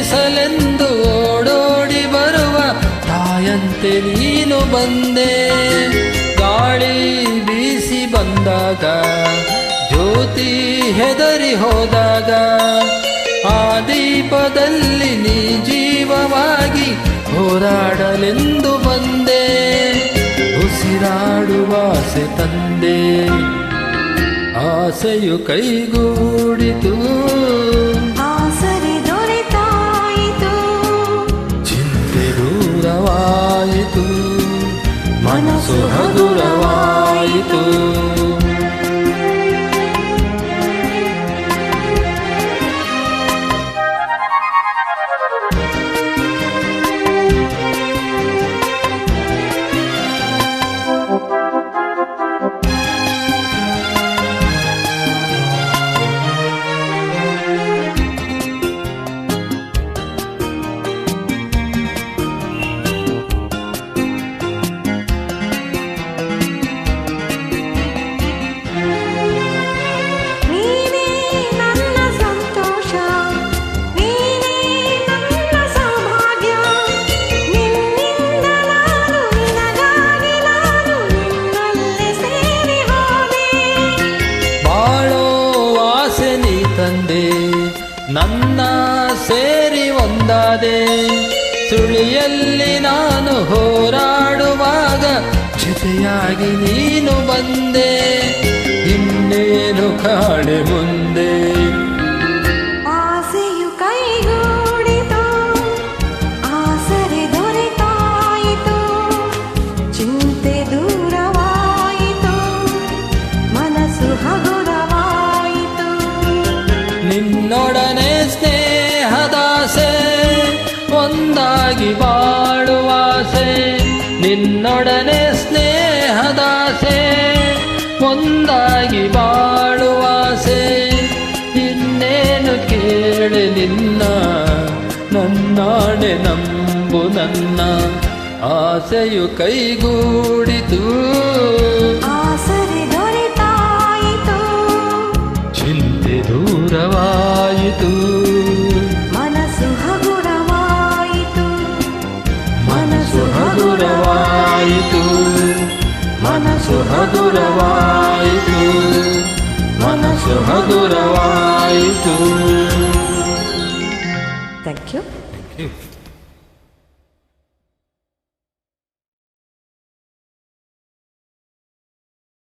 ಉಳಿಸಲೆಂದು ಓಡೋಡಿ ಬರುವ ತಾಯಂತೆ ನೀನು ಬಂದೆ. ಗಾಳಿ ಬೀಸಿ ಬಂದಾಗ, ಜ್ಯೋತಿ ಹೆದರಿ ಹೋದಾಗ, ಆ ದೀಪದಲ್ಲಿ ನೀ ಜೀವವಾಗಿ ಹೋರಾಡಲೆಂದು ಬಂದೆ. ಉಸಿರಾಡುವ ಆಸೆ ತಂದೆ, ಆಸೆಯು ಕೈಗೂಡಿತು, ಆಸರೆ ದೊರೆತಾಯಿತು, ಚಿಂತೆ ದೂರವಾಯಿತು, ಮನಸ್ಸು ಹಗುರವಾಯಿತು. ನನ್ನ ಸೇರಿ ಒಂದಾದೆ, ಸುಳಿಯಲ್ಲಿ ನಾನು ಹೋರಾಡುವಾಗ ಜೊತೆಯಾಗಿ ನೀನು ಬಂದೆ. ಇನ್ನೇನು ಕಾಣೆ ಮುಂದೆ, ಆಸೆಯು ಕೈಗೂಡಿತು, ಆಸರೆ ದೊರೆತಾಯಿತು, ಚಿಂತೆ ದೂರವಾಯಿತು, ಮನಸ್ಸು ಹಗುರವಾಯಿತು. ನಿನ್ನೊಡನೆ ಸ್ನೇಹದಾಸೆ, ಒಂದಾಗಿ ಬಾಳುವಾಸೆ. ನಿನ್ನೊಡನೆ ಸ್ನೇಹದಾಸೆ, ಒಂದಾಗಿ ಬಾಳುವಾಸೆ. ಇನ್ನೇನು ಕೇಳಿ ನಿನ್ನ, ನನ್ನಾಣೆ ನಂಬು ನನ್ನ. ಆಸೆಯು ಕೈಗೂಡಿತು, ಆಸರೆ ದೊರೆತಾಯಿತು, ಚಿಂತೆ ದೂರವಾಯಿತು, ಮನಸ್ಸು ಹಗುರವಾಯಿತು, ಮನಸ್ಸು ಹಗುರವಾಯಿತು, ಮನಸ್ಸು ಹಗುರವಾಯಿತು, ಮನಸ್ಸು ಹಗುರವಾಯಿತು. Thank you.